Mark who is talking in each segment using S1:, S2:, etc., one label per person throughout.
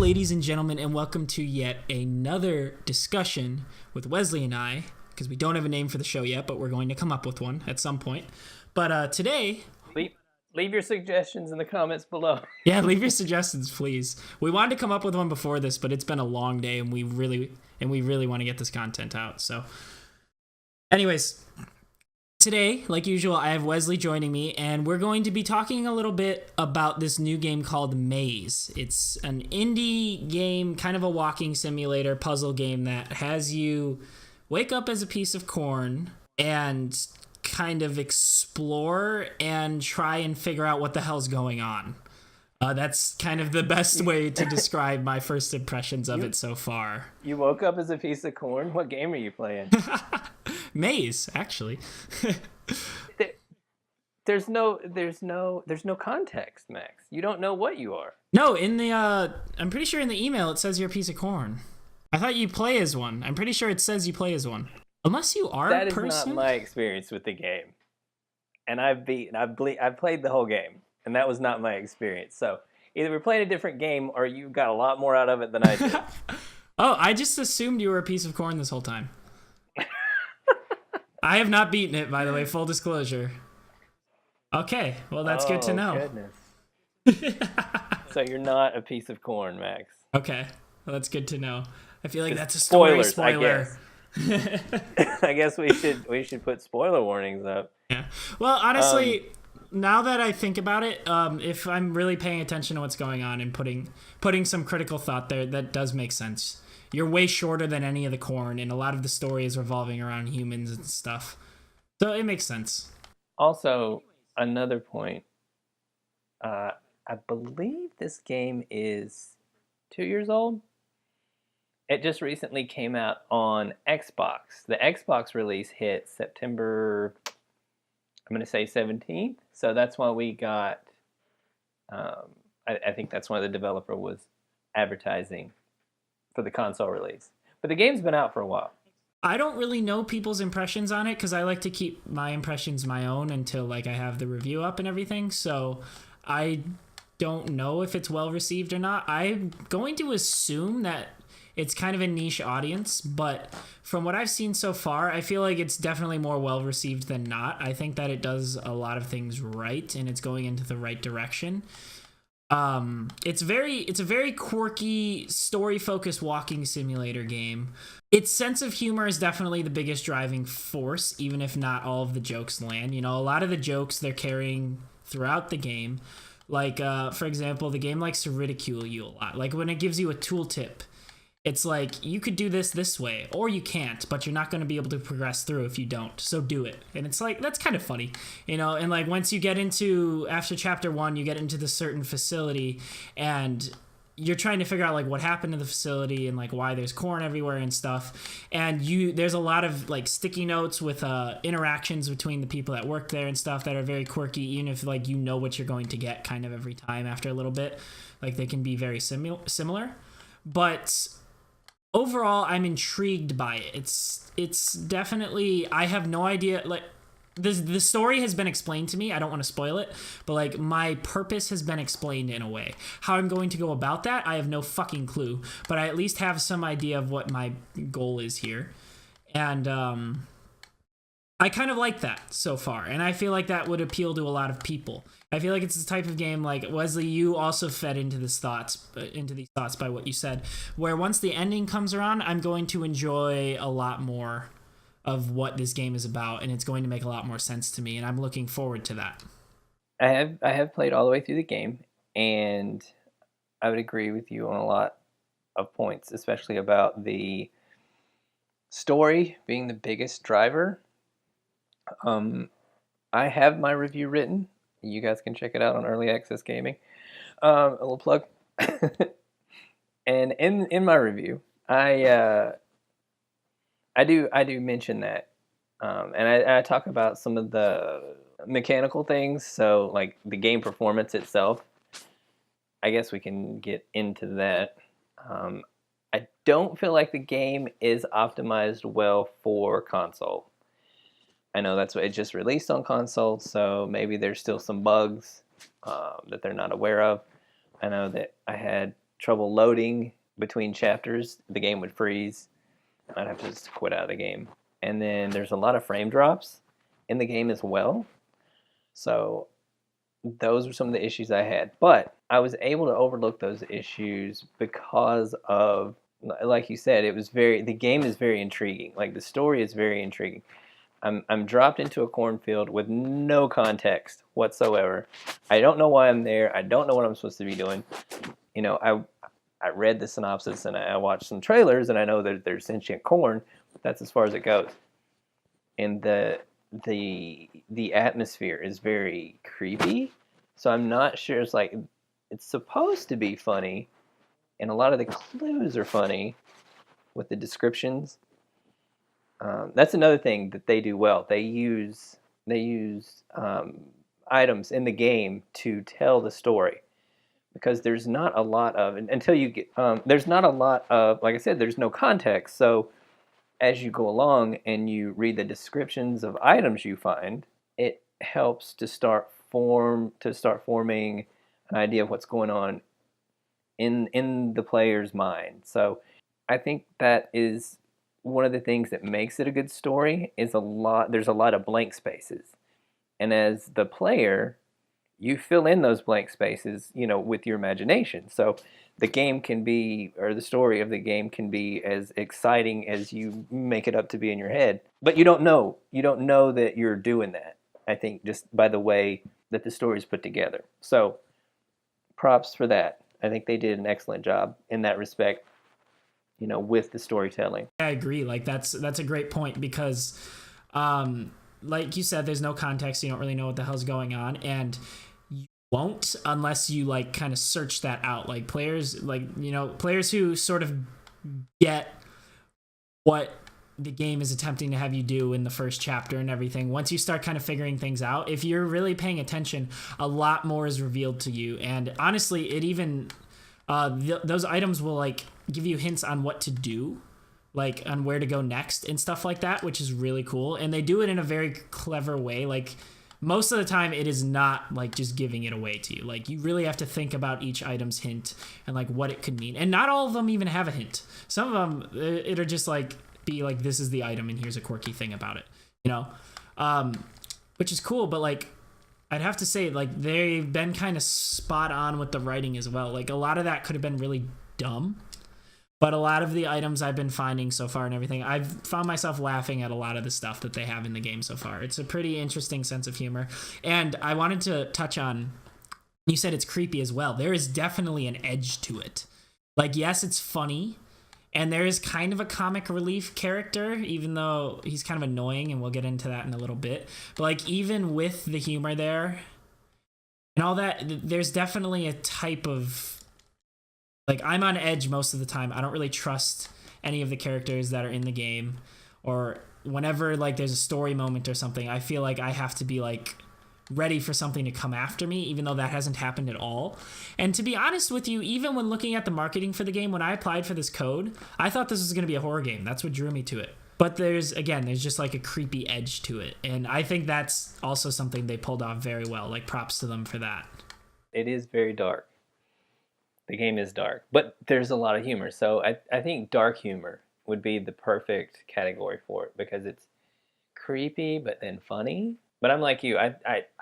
S1: ladies and gentlemen, and welcome to yet another discussion with Wesley and I, because we don't have a name for the show yet, but we're going to come up with one at some point. But today...
S2: Leave your suggestions in the comments below.
S1: Yeah, leave your suggestions, please. We wanted to come up with one before this, but it's been a long day, and we really want to get this content out. So, anyways, today, like usual, I have Wesley joining me, and we're going to be talking a little bit about this new game called Maize. It's an indie game, kind of a walking simulator puzzle game that has you wake up as a piece of corn and kind of explore and try and figure out what the hell's going on. That's kind of the best way to describe my first impressions of it so far.
S2: You woke up as a piece of corn? What game are you playing?
S1: Maize, actually.
S2: There's no context, Max. You don't know what you are.
S1: No, in the I'm pretty sure in the email it says you're a piece of corn. I thought you play as one. I'm pretty sure it says you play as one. Unless you are
S2: that
S1: a person.
S2: That is not my experience with the game. And I've played the whole game, and that was not my experience. So either we're playing a different game or you got a lot more out of it than I did.
S1: Oh, I just assumed you were a piece of corn this whole time. I have not beaten it, by the way, full disclosure. Okay, well, that's good to know.
S2: Goodness. So you're not a piece of corn, Max.
S1: Okay, well, that's good to know. I feel like that's a spoiler.
S2: I guess. I guess we should put spoiler warnings up.
S1: Yeah. Well, honestly, now that I think about it, if I'm really paying attention to what's going on and putting some critical thought there, that does make sense. You're way shorter than any of the corn, and a lot of the story is revolving around humans and stuff. So it makes sense.
S2: Also, another point. I believe this game is 2 years old. It just recently came out on Xbox. The Xbox release hit September, I'm going to say 17th. So that's why we got, I think that's why the developer was advertising for the console release. But the game's been out for a while.
S1: I don't really know people's impressions on it because I like to keep my impressions my own until I have the review up and everything. So I don't know if it's well received or not. I'm going to assume that it's kind of a niche audience, but from what I've seen so far, I feel like it's definitely more well-received than not. I think that it does a lot of things right, and it's going into the right direction. It's a very quirky, story-focused walking simulator game. Its sense of humor is definitely the biggest driving force, even if not all of the jokes land. You know, a lot of the jokes they're carrying throughout the game. Like, for example, the game likes to ridicule you a lot. Like, when it gives you a tooltip, it's like, you could do this way, or you can't, but you're not going to be able to progress through if you don't, so do it. And it's like, that's kind of funny, you know? And like, once you get into, after chapter 1, you get into the certain facility, and you're trying to figure out like what happened to the facility and like why there's corn everywhere and stuff. And there's a lot of like sticky notes with interactions between the people that work there and stuff that are very quirky, even if like you know what you're going to get kind of every time after a little bit. Like, they can be very similar. But overall, I'm intrigued by it. It's definitely, I have no idea, like, the story has been explained to me. I don't want to spoil it, but like, my purpose has been explained in a way. How I'm going to go about that, I have no fucking clue, but I at least have some idea of what my goal is here. And I kind of like that so far, and I feel like that would appeal to a lot of people. I feel like it's the type of game, like, Wesley, you also fed into these thoughts by what you said, where once the ending comes around, I'm going to enjoy a lot more of what this game is about, and it's going to make a lot more sense to me, and I'm looking forward to that.
S2: I have played all the way through the game, and I would agree with you on a lot of points, especially about the story being the biggest driver. I have my review written. You guys can check it out on Early Access Gaming. A little plug. And in my review, I do mention that, and I talk about some of the mechanical things. So like the game performance itself, I guess we can get into that. I don't feel like the game is optimized well for console. I know that's what it just released on console, so maybe there's still some bugs that they're not aware of. I know that I had trouble loading between chapters, the game would freeze. I'd have to just quit out of the game. And then there's a lot of frame drops in the game as well. So those were some of the issues I had. But I was able to overlook those issues because of, like you said, the game is very intriguing. Like the story is very intriguing. I'm dropped into a cornfield with no context whatsoever. I don't know why I'm there. I don't know what I'm supposed to be doing. You know, I read the synopsis and I watched some trailers and I know that there's sentient corn. But that's as far as it goes. And the atmosphere is very creepy. So I'm not sure. It's supposed to be funny, and a lot of the clues are funny with the descriptions. That's another thing that they do well. They use items in the game to tell the story, because there's not a lot of, until you get there's not a lot of, like I said, there's no context. So as you go along and you read the descriptions of items you find, it helps to start forming an idea of what's going on in the player's mind. So I think that is one of the things that makes it a good story. There's a lot of blank spaces. And as the player, you fill in those blank spaces, with your imagination. So the game can be, or the story of the game can be as exciting as you make it up to be in your head. But you don't know that you're doing that, I think, just by the way that the story is put together. So props for that. I think they did an excellent job in that respect, with the storytelling.
S1: I agree. Like that's a great point, because like you said, there's no context. You don't really know what the hell's going on, and you won't unless you like kind of search that out. Like players who sort of get what the game is attempting to have you do in the first chapter and everything. Once you start kind of figuring things out, if you're really paying attention, a lot more is revealed to you. And honestly, it even those items will like give you hints on what to do, like on where to go next and stuff like that, which is really cool. And they do it in a very clever way. Like most of the time it is not like just giving it away to you. Like you really have to think about each item's hint and like what it could mean. And not all of them even have a hint. Some of them it'll just like be like, this is the item and here's a quirky thing about it, which is cool. But like I'd have to say, like, they've been kind of spot on with the writing as well. Like a lot of that could have been really dumb, but a lot of the items I've been finding so far and everything, I've found myself laughing at a lot of the stuff that they have in the game so far. It's a pretty interesting sense of humor. And I wanted to touch on, you said it's creepy as well. There is definitely an edge to it. Like, yes, it's funny, and there is kind of a comic relief character, even though he's kind of annoying, and we'll get into that in a little bit. But like, even with the humor there and all that, there's definitely a type of, like, I'm on edge most of the time. I don't really trust any of the characters that are in the game, or whenever like there's a story moment or something, I feel like I have to be like ready for something to come after me, even though that hasn't happened at all. And to be honest with you, even when looking at the marketing for the game, when I applied for this code, I thought this was going to be a horror game. That's what drew me to it. But there's just like a creepy edge to it. And I think that's also something they pulled off very well. Like props to them for that.
S2: It is very dark. The game is dark, but there's a lot of humor. So I think dark humor would be the perfect category for it, because it's creepy but then funny. But I'm like you. I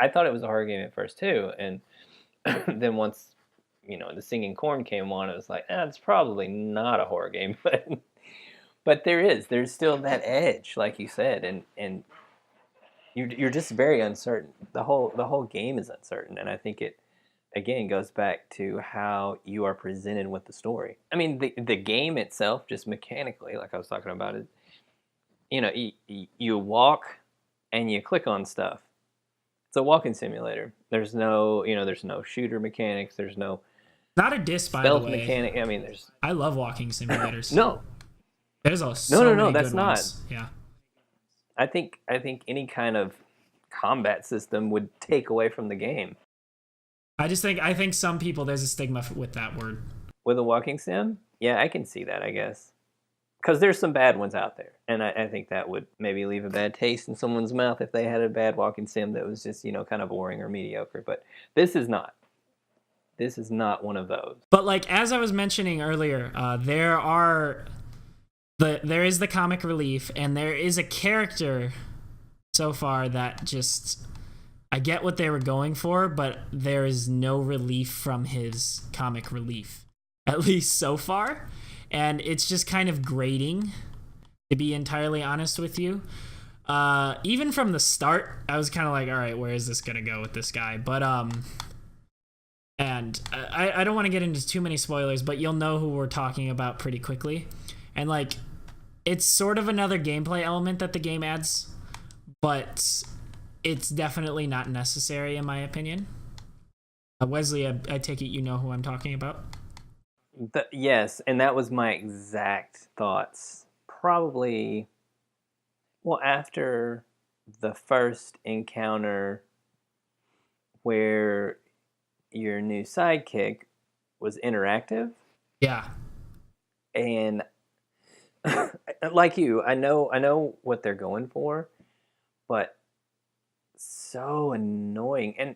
S2: thought it was a horror game at first too, and then once the singing corn came on, it was like, it's probably not a horror game, but there's still that edge, like you said, and you're just very uncertain. The whole game is uncertain, and I think it again goes back to how you are presented with the story. I mean, the game itself, just mechanically, like I was talking about, it. You walk and you click on stuff. It's a walking simulator. There's no shooter mechanics. There's no
S1: not a disc, by the way.
S2: Mechanic. I mean,
S1: I love walking simulators.
S2: No.
S1: There's
S2: No. That's not.
S1: Ones. Yeah.
S2: I think any kind of combat system would take away from the game.
S1: I think some people, there's a stigma with that word.
S2: With a walking sim? Yeah, I can see that, I guess. Because there's some bad ones out there. And I think that would maybe leave a bad taste in someone's mouth if they had a bad walking sim that was just, kind of boring or mediocre. But this is not. This is not one of those.
S1: But like as I was mentioning earlier, there is the comic relief, and there is a character so far that just, I get what they were going for, but there is no relief from his comic relief, at least so far. And it's just kind of grating, to be entirely honest with you. Even from the start, I was kind of like, all right, where is this going to go with this guy? But, and I don't want to get into too many spoilers, but you'll know who we're talking about pretty quickly. And like, it's sort of another gameplay element that the game adds, but it's definitely not necessary in my opinion. Wesley, I take it you know who I'm talking about?
S2: Yes, and that was my exact thoughts. Probably, well, after the first encounter where your new sidekick was interactive.
S1: Yeah.
S2: And like you, I know what they're going for, but so annoying. And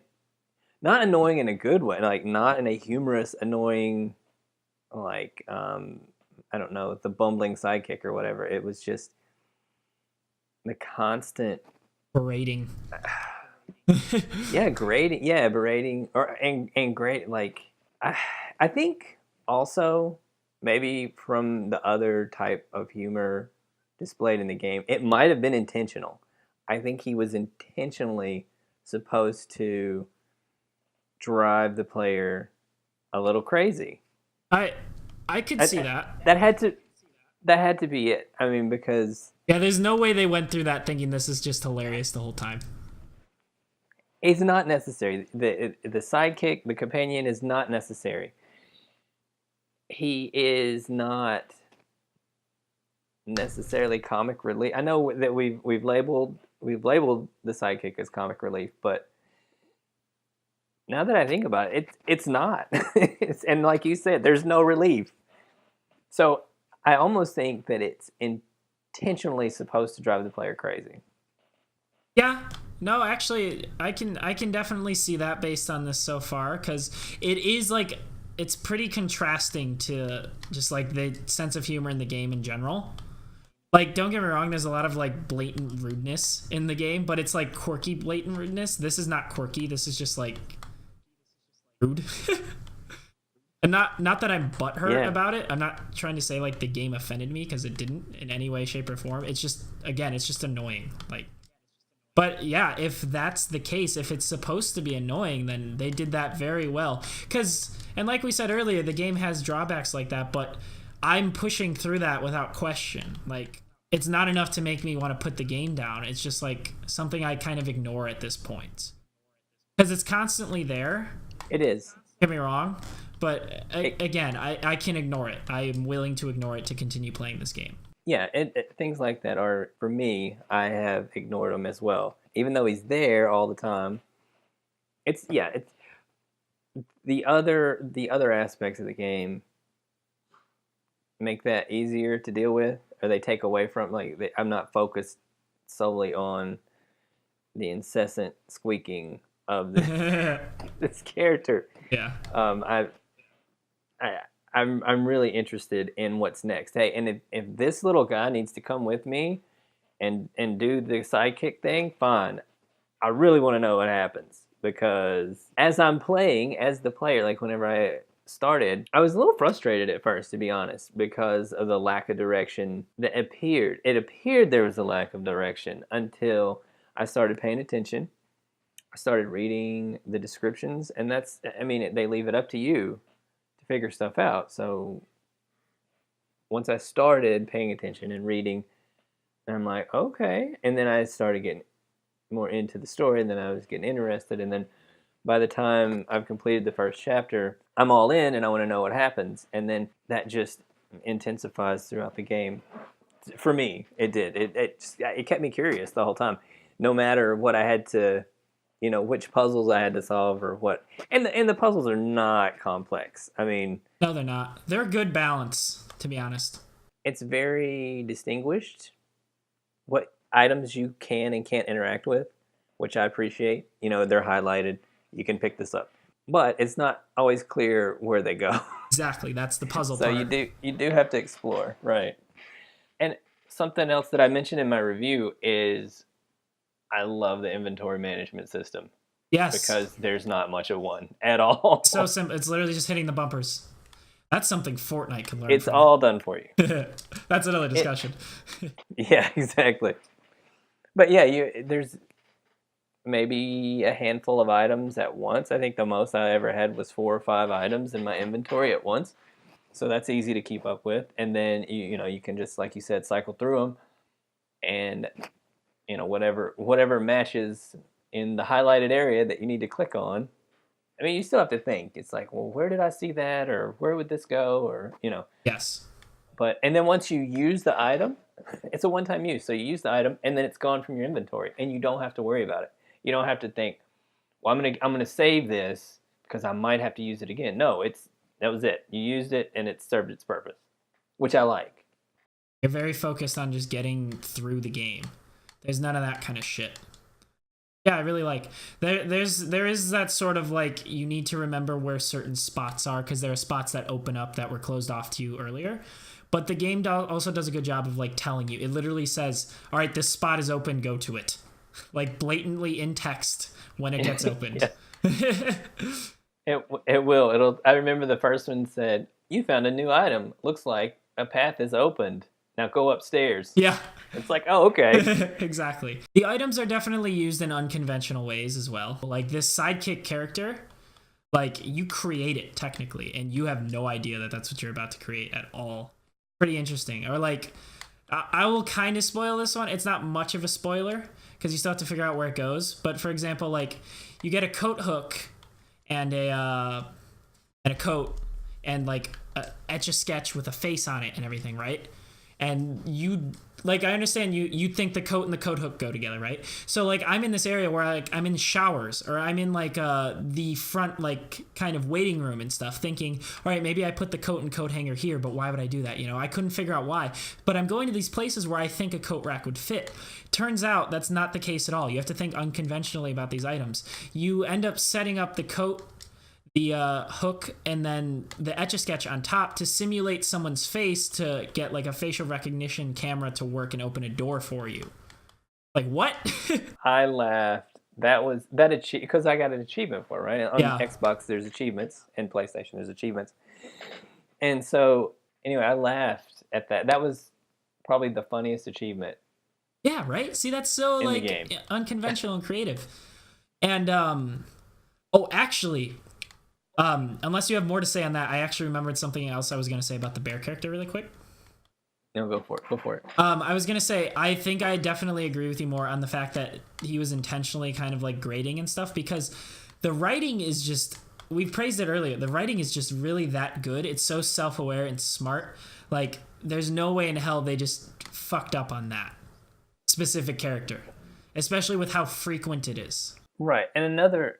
S2: not annoying in a good way, like not in a humorous, annoying, like I don't know, the bumbling sidekick or whatever. It was just the constant
S1: berating.
S2: Berating and great. Like I think also maybe from the other type of humor displayed in the game, it might have been intentional. I think he was intentionally supposed to drive the player a little crazy.
S1: I could see that.
S2: That had to be it. I mean, because
S1: there's no way they went through that thinking this is just hilarious the whole time.
S2: It's not necessary. The sidekick, the companion, is not necessary. He is not necessarily comic relief. I know that we've labeled the sidekick as comic relief, but now that I think about it, it's not. And like you said, there's no relief. So I almost think that it's intentionally supposed to drive the player crazy.
S1: Yeah. No, actually, I can definitely see that based on this so far, because it is like, it's pretty contrasting to just like the sense of humor in the game in general. Like, don't get me wrong, there's a lot of like blatant rudeness in the game, but it's like quirky blatant rudeness. This is not quirky. This is just like rude. And not that I'm butthurt about it. I'm not trying to say like the game offended me, because it didn't in any way, shape, or form. It's just, again, it's just annoying. Like, but yeah, if that's the case, if it's supposed to be annoying, then they did that very well. And like we said earlier, the game has drawbacks like that, but I'm pushing through that without question. Like, it's not enough to make me want to put the game down. It's just like something I kind of ignore at this point, because it's constantly there.
S2: It is.
S1: Don't get me wrong, but again, I can ignore it. I am willing to ignore it to continue playing this game.
S2: Yeah, things like that are, for me, I have ignored him as well. Even though he's there all the time, it's the other aspects of the game make that easier to deal with, or they take away from, like, I'm not focused solely on the incessant squeaking of this character.
S1: Yeah.
S2: I'm really interested in what's next. Hey, and if this little guy needs to come with me and do the sidekick thing, fine. I really want to know what happens, because as I'm playing, as the player, like whenever I started, I was a little frustrated at first, to be honest, because of the lack of direction that appeared. It appeared there was a lack of direction until I started paying attention. I started reading the descriptions, and they leave it up to you figure stuff out. So once I started paying attention and reading, I'm like, okay. And then I started getting more into the story, and then I was getting interested. And then by the time I've completed the first chapter, I'm all in and I want to know what happens. And then that just intensifies throughout the game. For me, it did. It kept me curious the whole time, no matter what I had to, which puzzles I had to solve or what. And the puzzles are not complex. I mean,
S1: no, they're not. They're a good balance, to be honest.
S2: It's very distinguished what items you can and can't interact with, which I appreciate. They're highlighted. You can pick this up. but it's not always clear where they go.
S1: Exactly. That's the puzzle
S2: So
S1: part.
S2: you do have to explore, right? And something else that I mentioned in my review is I love the inventory management system
S1: Yes.
S2: because there's not much of one at all.
S1: So simple. It's literally just hitting the bumpers. That's something Fortnite can learn
S2: It's
S1: from
S2: all done for you.
S1: it. That's another discussion.
S2: Yeah, exactly. But yeah, there's maybe a handful of items at once. I think the most I ever had was 4 or 5 items in my inventory at once. So that's easy to keep up with. And then you know, you can just like you said cycle through them and you know whatever matches in the highlighted area that you need to click on. I mean, you still have to think. It's like, well, where did I see that or where would this go or, you know.
S1: Yes.
S2: But and then once you use the item, it's a one-time use. So you use the item and then it's gone from your inventory and you don't have to worry about it. You don't have to think, well, I'm gonna save this because I might have to use it again. No, that was it. You used it and it served its purpose, which I like.
S1: You're very focused on just getting through the game. There's none of that kind of shit. Yeah, I really like there is that sort of like you need to remember where certain spots are because there are spots that open up that were closed off to you earlier. But the game also does a good job of like telling you. It literally says, "All right, this spot is open, go to it." Like blatantly in text when it gets opened.
S2: It will. I remember the first one said, "You found a new item. Looks like a path is opened. Now go upstairs."
S1: Yeah.
S2: It's like, oh, okay.
S1: Exactly. The items are definitely used in unconventional ways as well. Like this sidekick character, like you create it technically, and you have no idea that that's what you're about to create at all. Pretty interesting. Or like, I will kind of spoil this one. It's not much of a spoiler because you still have to figure out where it goes. But for example, like you get a coat hook and a coat and like etch a sketch with a face on it and everything, right? And you like I understand you think the coat and the coat hook go together, right? So like I'm in this area where like I'm in showers or I'm in like the front like kind of waiting room and stuff thinking, all right, maybe I put the coat and coat hanger here, but why would I do that? You know, I couldn't figure out why. But I'm going to these places where I think a coat rack would fit. Turns out that's not the case at all. You have to think unconventionally about these items. You end up setting up the coat, the hook, and then the Etch-a-Sketch on top to simulate someone's face to get like a facial recognition camera to work and open a door for you. Like what?
S2: I laughed. That because I got an achievement for it, right? On Xbox, there's achievements, and PlayStation, there's achievements. And so, anyway, I laughed at that. That was probably the funniest achievement.
S1: Yeah, right? See, that's so like unconventional and creative. And actually, unless you have more to say on that, I actually remembered something else I was going to say about the bear character really quick.
S2: No, go for it. Go for it.
S1: I was going to say, I think I definitely agree with you more on the fact that he was intentionally kind of like grading and stuff because the writing is just, we've praised it earlier, the writing is just really that good. It's so self-aware and smart. Like, there's no way in hell they just fucked up on that specific character, especially with how frequent it is.
S2: Right. And another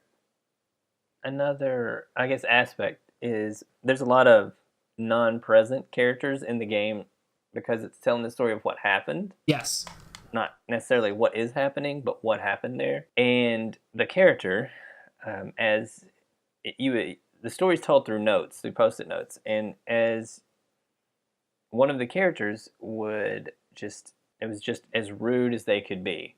S2: I guess aspect is there's a lot of non-present characters in the game because it's telling the story of what happened.
S1: Yes.
S2: Not necessarily what is happening, but what happened there. And the character, the story's told through notes, through post-it notes, and as one of the characters it was just as rude as they could be.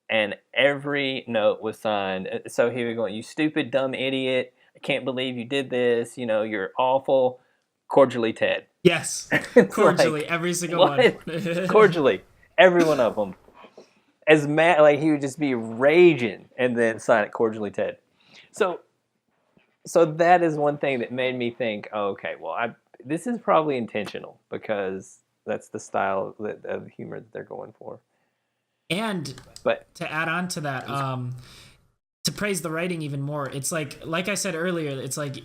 S2: And every note was signed. So here we go. You stupid, dumb idiot. I can't believe you did this. You know, you're awful. Cordially, Ted.
S1: Yes. Cordially, like, every single one.
S2: Cordially. Every one of them. As mad, like he would just be raging and then sign it cordially, Ted. So that is one thing that made me think, oh, okay, well, this is probably intentional because that's the style of humor that they're going for.
S1: And to add on to that, to praise the writing even more, it's like I said earlier, it's like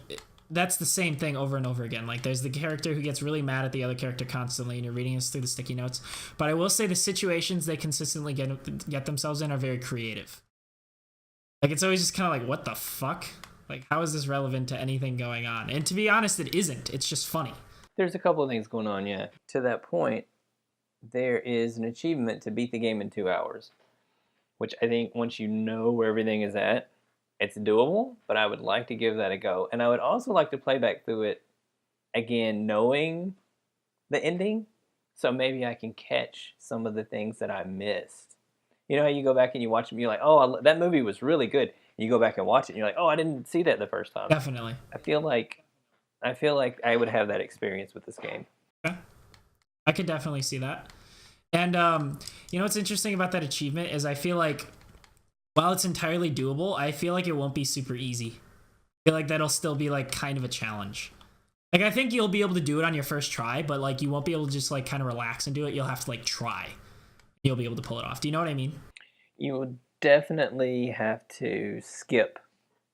S1: that's the same thing over and over again. Like there's the character who gets really mad at the other character constantly, and you're reading this through the sticky notes. But I will say the situations they consistently get themselves in are very creative. Like it's always just kind of like, what the fuck? Like how is this relevant to anything going on? And to be honest, it isn't. It's just funny.
S2: There's a couple of things going on, yeah. To that point, there is an achievement to beat the game in 2 hours, which I think once you know where everything is at, it's doable, but I would like to give that a go. And I would also like to play back through it again, knowing the ending, so maybe I can catch some of the things that I missed. You know how you go back and you watch them, you're like, oh, that movie was really good. And you go back and watch it, and you're like, oh, I didn't see that the first time.
S1: Definitely.
S2: I feel like I would have that experience with this game.
S1: Okay. I could definitely see that. And you know what's interesting about that achievement is I feel like while it's entirely doable, I feel like it won't be super easy. I feel like that'll still be like kind of a challenge. Like I think you'll be able to do it on your first try, but like you won't be able to just like kind of relax and do it. You'll have to like try. You'll be able to pull it off. Do you know what I mean?
S2: You would definitely have to skip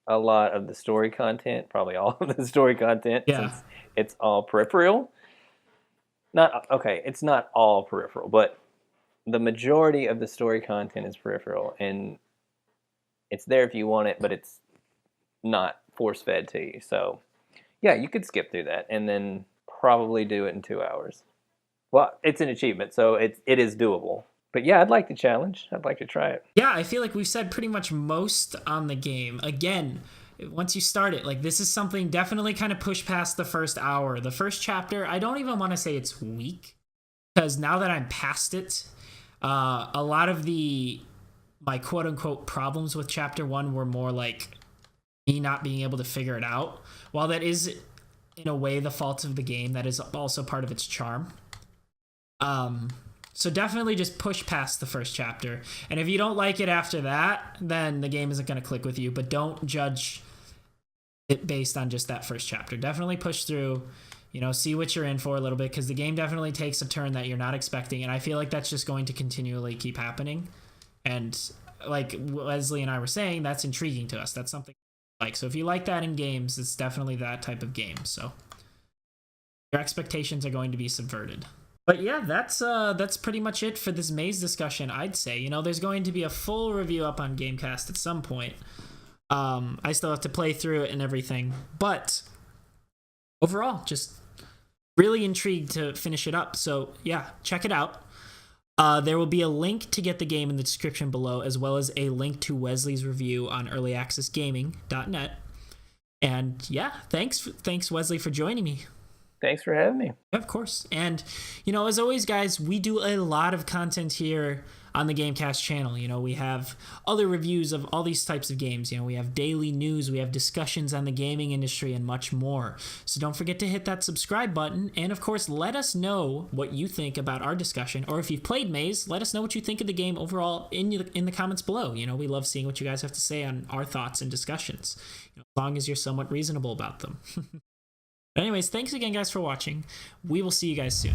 S2: a lot of the story content, probably all of the story content,
S1: Yeah.
S2: since it's all peripheral. It's not all peripheral, but the majority of the story content is peripheral, and it's there if you want it, but it's not force-fed to you. So, yeah, you could skip through that and then probably do it in 2 hours. Well, it's an achievement, so it is doable. But yeah, I'd like the challenge. I'd like to try it.
S1: Yeah, I feel like we've said pretty much most on the game. Again, once you start it, like this is something definitely kind of push past the first hour. The first chapter, I don't even want to say it's weak, because now that I'm past it, a lot of my quote unquote problems with chapter 1 were more like me not being able to figure it out. While that is in a way the fault of the game, that is also part of its charm. So definitely just push past the first chapter. And if you don't like it after that, then the game isn't going to click with you. But don't judge it based on just that first chapter. Definitely push through, see what you're in for a little bit, because the game definitely takes a turn that you're not expecting. And I feel like that's just going to continually keep happening. And like Wesley and I were saying, that's intriguing to us. That's something like. So if you like that in games, it's definitely that type of game. So your expectations are going to be subverted. But yeah, that's pretty much it for this Maize discussion, I'd say. There's going to be a full review up on GameCast at some point. I still have to play through it and everything. But overall, just really intrigued to finish it up. So yeah, check it out. There will be a link to get the game in the description below, as well as a link to Wesley's review on earlyaccessgaming.net. And yeah, thanks Wesley for joining me.
S2: Thanks for having me.
S1: Of course. And, as always, guys, we do a lot of content here on the GameCast channel. We have other reviews of all these types of games. We have daily news, we have discussions on the gaming industry, and much more. So don't forget to hit that subscribe button. And, of course, let us know what you think about our discussion. Or if you've played Maize, let us know what you think of the game overall in the comments below. We love seeing what you guys have to say on our thoughts and discussions, as long as you're somewhat reasonable about them. But anyways, thanks again, guys, for watching. We will see you guys soon.